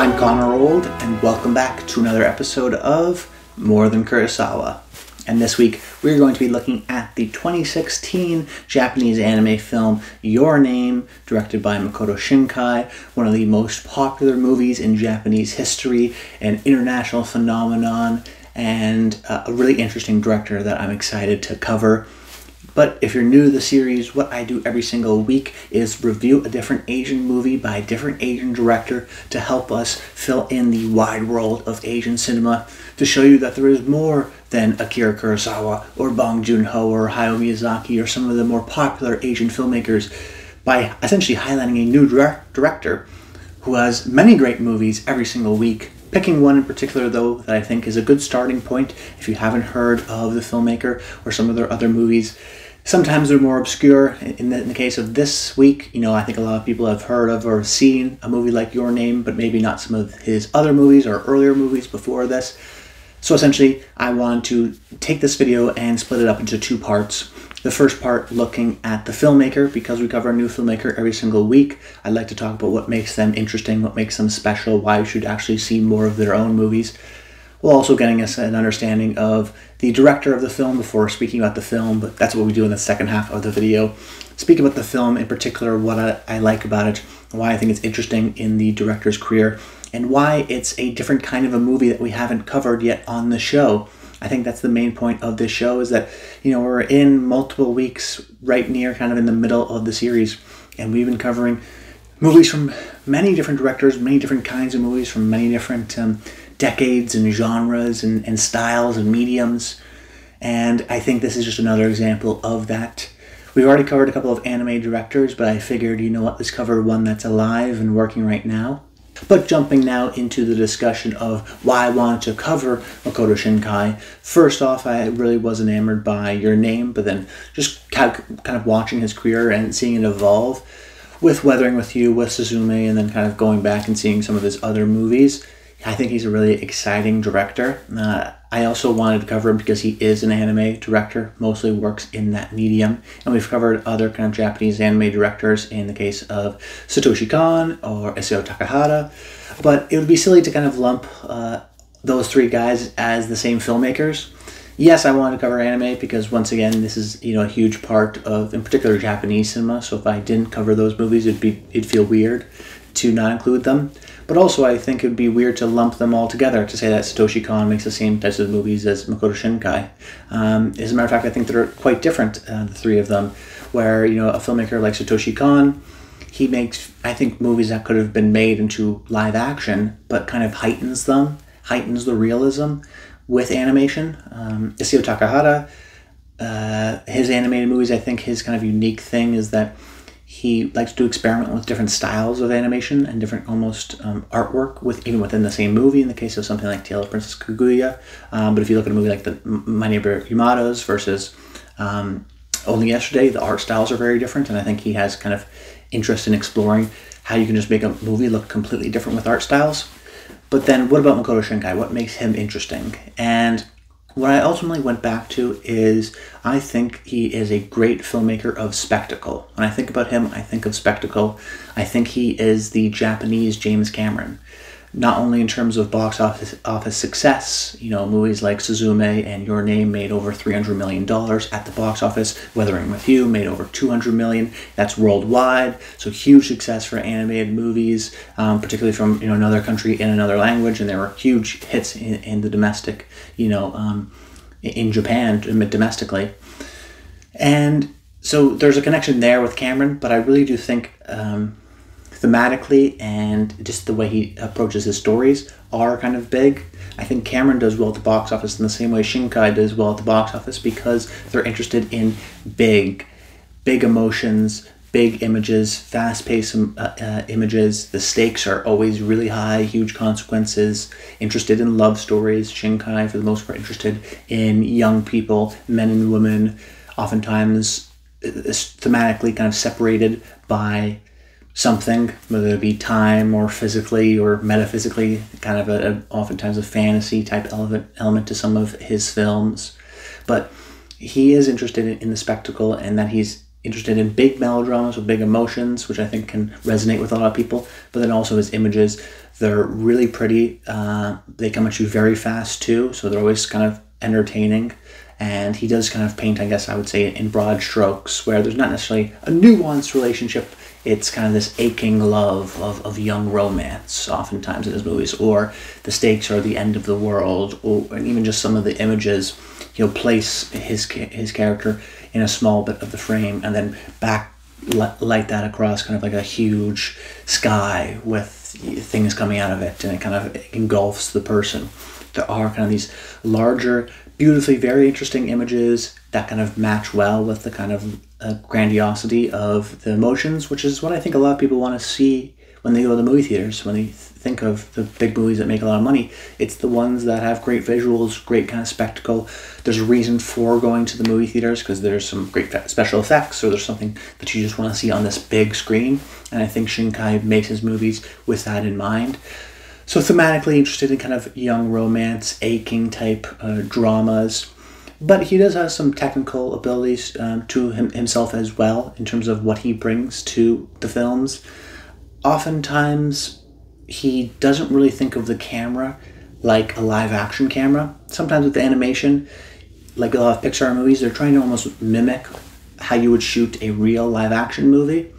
I'm Connor Old, and welcome back to another episode of More Than Kurosawa. And this week, we're going to be looking at the 2016 Japanese anime film Your Name, directed by Makoto Shinkai, one of the most popular movies in Japanese history, an international phenomenon, and a really interesting director that I'm excited to cover. But if you're new to the series, what I do every single week is review a different Asian movie by a different Asian director to help us fill in the wide world of Asian cinema, to show you that there is more than Akira Kurosawa or Bong Joon-ho or Hayao Miyazaki or some of the more popular Asian filmmakers, by essentially highlighting a new director who has many great movies every single week. Picking one in particular, though, that I think is a good starting point if you haven't heard of the filmmaker or some of their other movies. Sometimes they're more obscure. In the case of this week, I think a lot of people have heard of or seen a movie like Your Name, but maybe not some of his other movies or earlier movies before this. So essentially, I wanted to take this video and split it up into two parts. The first part looking at the filmmaker, because we cover a new filmmaker every single week. I'd like to talk about what makes them interesting, what makes them special, why we should actually see more of their own movies, while also getting us an understanding of the director of the film before speaking about the film, but that's what we do in the second half of the video. Speak about the film in particular, what I like about it, why I think it's interesting in the director's career, and why it's a different kind of a movie that we haven't covered yet on the show. I think that's the main point of this show, is that, we're in multiple weeks right near kind of in the middle of the series, and we've been covering movies from many different directors, many different kinds of movies from many different decades and genres and styles and mediums, and I think this is just another example of that. We've already covered a couple of anime directors, but I figured, let's cover one that's alive and working right now. But jumping now into the discussion of why I wanted to cover Makoto Shinkai. First off, I really was enamored by Your Name, but then just kind of watching his career and seeing it evolve with Weathering with You, with Suzume, and then kind of going back and seeing some of his other movies. I think he's a really exciting director. I also wanted to cover him because he is an anime director, mostly works in that medium. And we've covered other kind of Japanese anime directors in the case of Satoshi Kon or Isao Takahata. But it would be silly to kind of lump those three guys as the same filmmakers. Yes, I wanted to cover anime because, once again, this is a huge part of, in particular, Japanese cinema. So if I didn't cover those movies, it'd feel weird to not include them. But also, I think it would be weird to lump them all together, to say that Satoshi Kon makes the same types of movies as Makoto Shinkai. As a matter of fact, I think they're quite different, the three of them, where, a filmmaker like Satoshi Kon, he makes, I think, movies that could have been made into live action, but kind of heightens the realism with animation. Isao Takahata, his animated movies, I think his kind of unique thing is that he likes to experiment with different styles of animation and different almost artwork even within the same movie, in the case of something like Tale of Princess Kaguya. But if you look at a movie like My Neighbor Yamada's versus Only Yesterday, the art styles are very different, and I think he has kind of interest in exploring how you can just make a movie look completely different with art styles. But then what about Makoto Shinkai? What makes him interesting? And what I ultimately went back to is, I think he is a great filmmaker of spectacle. When I think about him, I think of spectacle. I think he is the Japanese James Cameron. Not only in terms of box office success, movies like Suzume and Your Name made over $300 million at the box office. Weathering with You made over $200 million. That's worldwide, so huge success for animated movies, particularly from another country in another language, and there were huge hits in the domestic, in Japan domestically. And so there's a connection there with Cameron, but I really do think thematically and just the way he approaches his stories are kind of big. I think Cameron does well at the box office in the same way Shinkai does well at the box office, because they're interested in big emotions, big images, fast-paced images. The stakes are always really high, huge consequences. Interested in love stories. Shinkai, for the most part, interested in young people, men and women, oftentimes thematically kind of separated by something, whether it be time or physically or metaphysically, kind of oftentimes a fantasy type element to some of his films. But he is interested in the spectacle, and that he's interested in big melodramas with big emotions, which I think can resonate with a lot of people. But then also his images, they're really pretty. They come at you very fast too, so they're always kind of entertaining. And he does kind of paint, I guess I would say, in broad strokes, where there's not necessarily a nuanced relationship. It's kind of this aching love of young romance, oftentimes in his movies, or the stakes are the end of the world, and even just some of the images. He'll place his character in a small bit of the frame and then light that across kind of like a huge sky with things coming out of it, and it kind of engulfs the person. There are kind of these larger, beautifully very interesting images that kind of match well with the kind of grandiosity of the emotions, which is what I think a lot of people want to see when they go to the movie theaters. When they think of the big movies that make a lot of money, it's the ones that have great visuals, great kind of spectacle. There's a reason for going to the movie theaters because there's some great special effects, or there's something that you just want to see on this big screen. And I think Shinkai makes his movies with that in mind. So thematically interested in kind of young romance, aching type dramas. But he does have some technical abilities to himself as well in terms of what he brings to the films. Oftentimes, he doesn't really think of the camera like a live action camera. Sometimes with the animation, like a lot of Pixar movies, they're trying to almost mimic how you would shoot a real live action movie.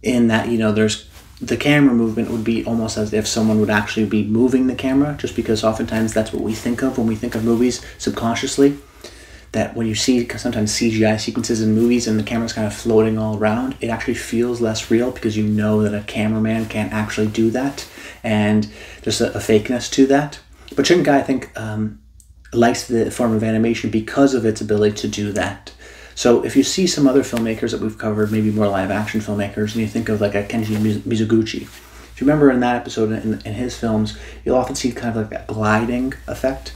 In that, there's the camera movement would be almost as if someone would actually be moving the camera, just because oftentimes that's what we think of when we think of movies subconsciously. That when you see sometimes CGI sequences in movies and the camera's kind of floating all around, it actually feels less real because you know that a cameraman can't actually do that, and there's a fakeness to that. But Shinkai, I think, likes the form of animation because of its ability to do that. So if you see some other filmmakers that we've covered, maybe more live action filmmakers, and you think of like a Kenji Mizoguchi, if you remember in that episode in his films, you'll often see kind of like that gliding effect.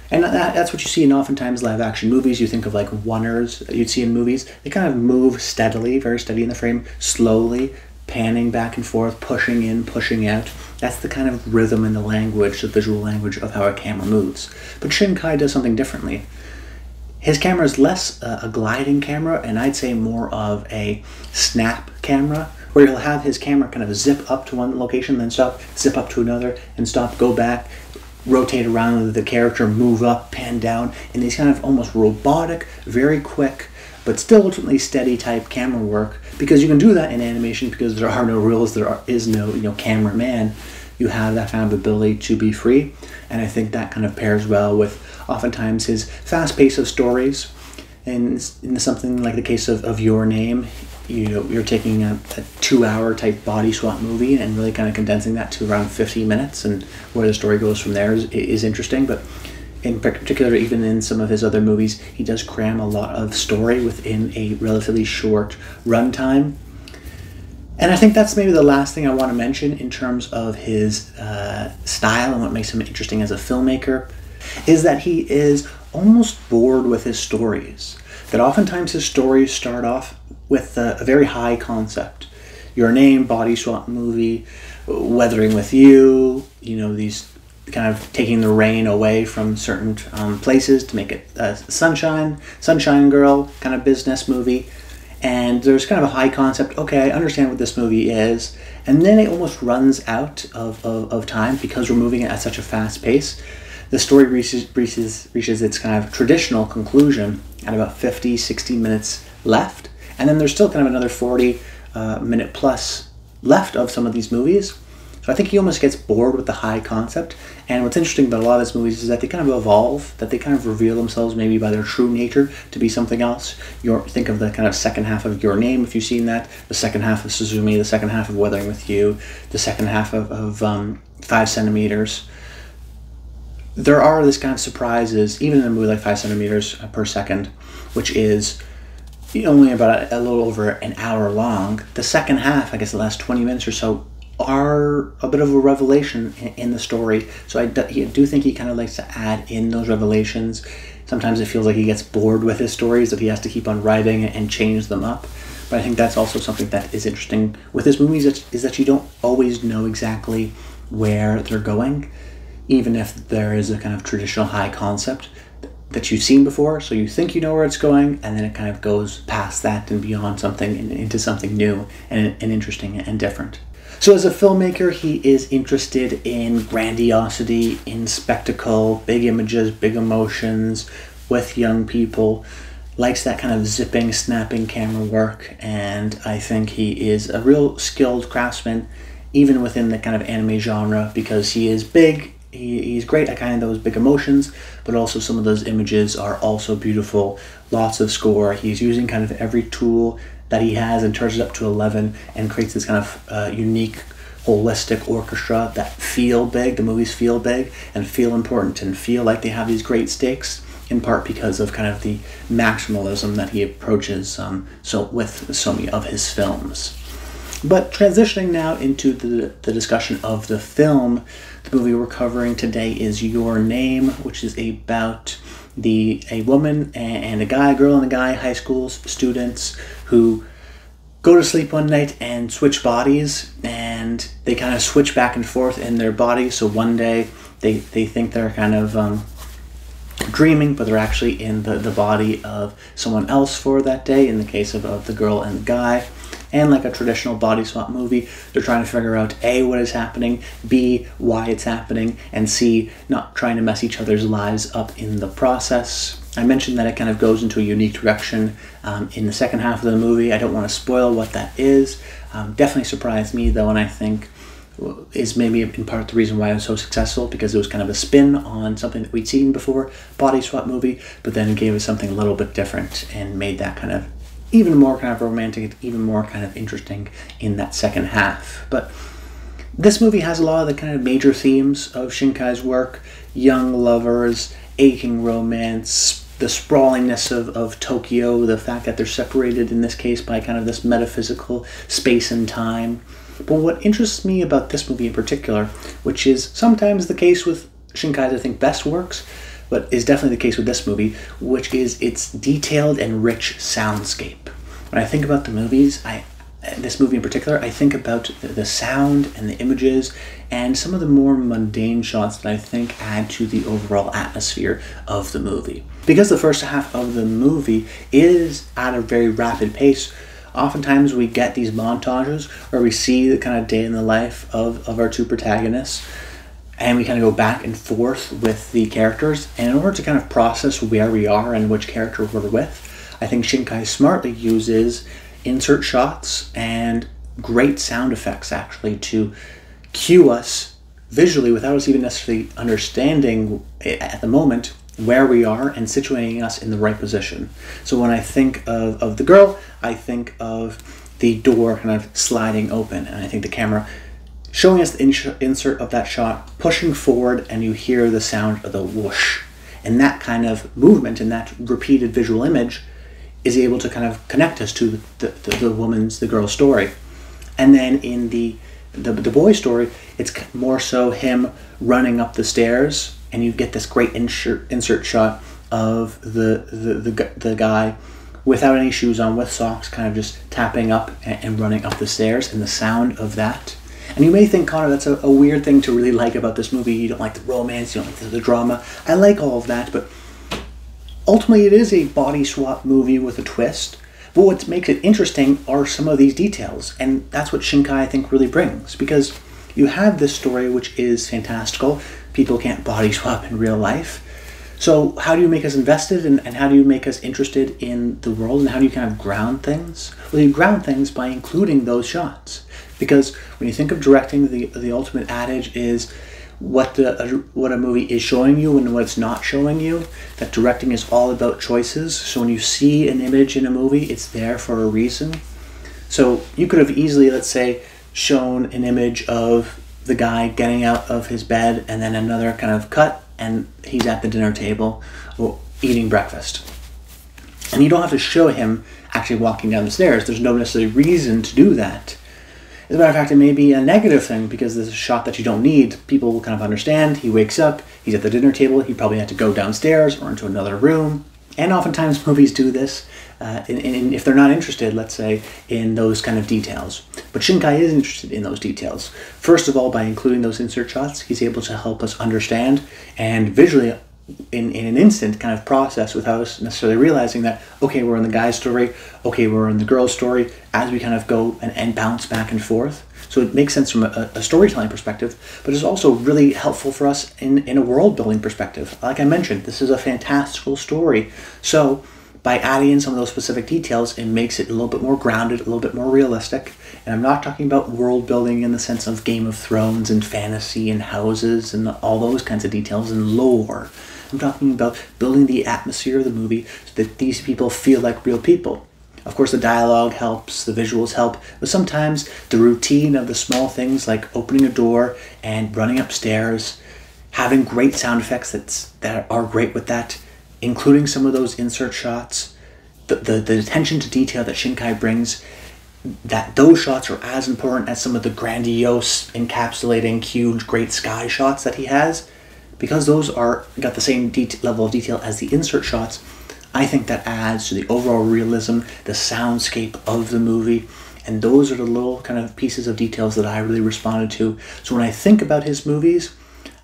And that's what you see in oftentimes live action movies. You think of like oneers that you'd see in movies. They kind of move steadily, very steady in the frame, slowly, panning back and forth, pushing in, pushing out. That's the kind of rhythm in the language, the visual language of how a camera moves. But Shinkai does something differently. His camera is less a gliding camera, and I'd say more of a snap camera, where he'll have his camera kind of zip up to one location, then stop, zip up to another, and stop, go back, rotate around the character, move up, pan down, in these kind of almost robotic, very quick, but still ultimately steady type camera work, because you can do that in animation because there are no rules, is no cameraman. You have that kind of ability to be free, and I think that kind of pairs well with oftentimes his fast pace of stories. And in something like the case of Your Name, you're taking a 2-hour type body swap movie and really kind of condensing that to around 50 minutes, and where the story goes from there is interesting. But in particular, even in some of his other movies, he does cram a lot of story within a relatively short runtime. And I think that's maybe the last thing I want to mention in terms of his style and what makes him interesting as a filmmaker, is that he is almost bored with his stories. That oftentimes his stories start off with a very high concept. Your Name, body swap movie, Weathering with You, these kind of taking the rain away from certain places to make it Sunshine Girl kind of business movie. And there's kind of a high concept, okay, I understand what this movie is, and then it almost runs out of time because we're moving at such a fast pace. The story reaches its kind of traditional conclusion at about 50, 60 minutes left, and then there's still kind of another 40 minute plus left of some of these movies. So I think he almost gets bored with the high concept. And what's interesting about a lot of his movies is that they kind of evolve, that they kind of reveal themselves maybe by their true nature to be something else. Think of the kind of second half of Your Name, if you've seen that, the second half of Suzumi, the second half of Weathering with You, the second half of 5 Centimeters. There are this kind of surprises, even in a movie like 5 Centimeters per second, which is only about a little over an hour long. The second half, I guess the last 20 minutes or so, are a bit of a revelation in the story. So I do think he kind of likes to add in those revelations. Sometimes it feels like he gets bored with his stories, that he has to keep on writing and change them up. But I think that's also something that is interesting with his movies, is that you don't always know exactly where they're going, even if there is a kind of traditional high concept. that you've seen before, so you think you know where it's going, and then it kind of goes past that and beyond something and into something new and interesting and different. So as a filmmaker, he is interested in grandiosity, in spectacle, big images, big emotions with young people, likes that kind of zipping, snapping camera work, and I think he is a real skilled craftsman, even within the kind of anime genre, because he is big. He's great at kind of those big emotions, but also some of those images are also beautiful. Lots of score. He's using kind of every tool that he has and turns it up to 11 and creates this kind of unique, holistic orchestra that feel big. The movies feel big and feel important and feel like they have these great stakes, in part because of kind of the maximalism that he approaches with so many of his films. But transitioning now into the discussion of the film, the movie we're covering today is Your Name, which is about a woman and a guy, a girl and a guy, high school students who go to sleep one night and switch bodies, and they kind of switch back and forth in their bodies. So one day they think they're kind of dreaming, but they're actually in the body of someone else for that day, in the case of the girl and the guy. And like a traditional body swap movie, they're trying to figure out A, what is happening, B, why it's happening, and C, not trying to mess each other's lives up in the process. I mentioned that it kind of goes into a unique direction in the second half of the movie. I don't want to spoil what that is. Definitely surprised me, though, and I think is maybe in part the reason why it was so successful, because it was kind of a spin on something that we'd seen before, body swap movie, but then it gave us something a little bit different and made that kind of even more kind of romantic, even more kind of interesting in that second half. But this movie has a lot of the kind of major themes of Shinkai's work: young lovers, aching romance, the sprawlingness of Tokyo, the fact that they're separated in this case by kind of this metaphysical space and time. But what interests me about this movie in particular, which is sometimes the case with Shinkai's, I think, best works, but is definitely the case with this movie, which is its detailed and rich soundscape. When I think about the movies, this movie in particular, I think about the sound and the images and some of the more mundane shots that I think add to the overall atmosphere of the movie. Because the first half of the movie is at a very rapid pace, oftentimes we get these montages where we see the kind of day in the life of our two protagonists, and we kind of go back and forth with the characters. And in order to kind of process where we are and which character we're with, I think Shinkai smartly uses insert shots and great sound effects actually to cue us visually without us even necessarily understanding at the moment where we are and situating us in the right position. So when I think of the girl, I think of the door kind of sliding open, and I think the camera showing us the insert of that shot, pushing forward, and you hear the sound of the whoosh. And that kind of movement and that repeated visual image is able to kind of connect us to the girl's story. And then in the boy's story, it's more so him running up the stairs, and you get this great insert shot of the guy without any shoes on, with socks, kind of just tapping up and running up the stairs, and the sound of that. And you may think, Connor, that's a weird thing to really like about this movie. You don't like the romance, you don't like the drama. I like all of that, but ultimately it is a body swap movie with a twist. But what makes it interesting are some of these details, and that's what Shinkai, I think, really brings. Because you have this story which is fantastical. People can't body swap in real life. So how do you make us invested, and how do you make us interested in the world, and how do you kind of ground things? Well, you ground things by including those shots. Because when you think of directing, the ultimate adage is what a movie is showing you and what it's not showing you. That directing is all about choices. So when you see an image in a movie, it's there for a reason. So you could have easily, let's say, shown an image of the guy getting out of his bed, and then another kind of cut, and he's at the dinner table eating breakfast. And you don't have to show him actually walking down the stairs. There's no necessary reason to do that. As a matter of fact, it may be a negative thing, because there's a shot that you don't need. People will kind of understand. He wakes up, he's at the dinner table, he probably had to go downstairs or into another room. And oftentimes movies do this if they're not interested, let's say, in those kind of details. But Shinkai is interested in those details. First of all, by including those insert shots, he's able to help us understand and visually in an instant kind of process without us necessarily realizing that, okay, we're in the guy's story, okay, we're in the girl's story, as we kind of go and bounce back and forth. So it makes sense from a storytelling perspective, but it's also really helpful for us in a world-building perspective. Like I mentioned, this is a fantastical story. So by adding in some of those specific details, it makes it a little bit more grounded, a little bit more realistic. And I'm not talking about world-building in the sense of Game of Thrones and fantasy and houses and all those kinds of details and lore. I'm talking about building the atmosphere of the movie so that these people feel like real people. Of course, the dialogue helps, the visuals help, but sometimes the routine of the small things like opening a door and running upstairs, having great sound effects that are great with that, including some of those insert shots, the attention to detail that Shinkai brings, that those shots are as important as some of the grandiose, encapsulating, huge, great sky shots that he has, because those got the same level of detail as the insert shots. I think that adds to the overall realism, the soundscape of the movie, and those are the little kind of pieces of details that I really responded to. So when I think about his movies,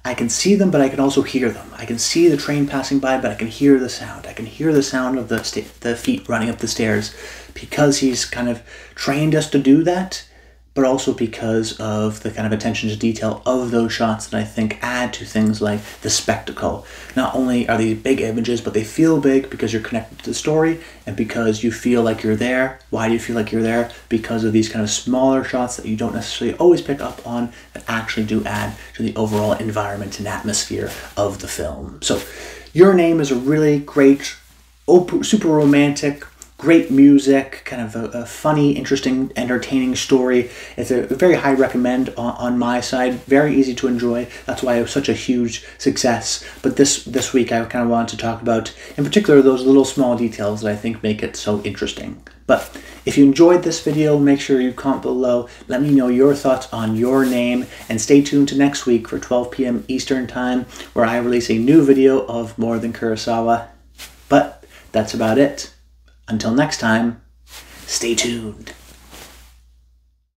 I can see them, but I can also hear them. I can see the train passing by, but I can hear the sound. I can hear the sound of the feet running up the stairs, because he's kind of trained us to do that, but also because of the kind of attention to detail of those shots that I think add to things like the spectacle. Not only are these big images, but they feel big because you're connected to the story and because you feel like you're there. Why do you feel like you're there? Because of these kind of smaller shots that you don't necessarily always pick up on that actually do add to the overall environment and atmosphere of the film. So Your Name is a really great, super romantic, great music, kind of a funny, interesting, entertaining story. It's a very high recommend on my side. Very easy to enjoy. That's why it was such a huge success. But this week I kind of wanted to talk about, in particular, those little small details that I think make it so interesting. But if you enjoyed this video, make sure you comment below. Let me know your thoughts on Your Name. And stay tuned to next week for 12 p.m. Eastern Time, where I release a new video of More Than Kurosawa. But that's about it. Until next time, stay tuned.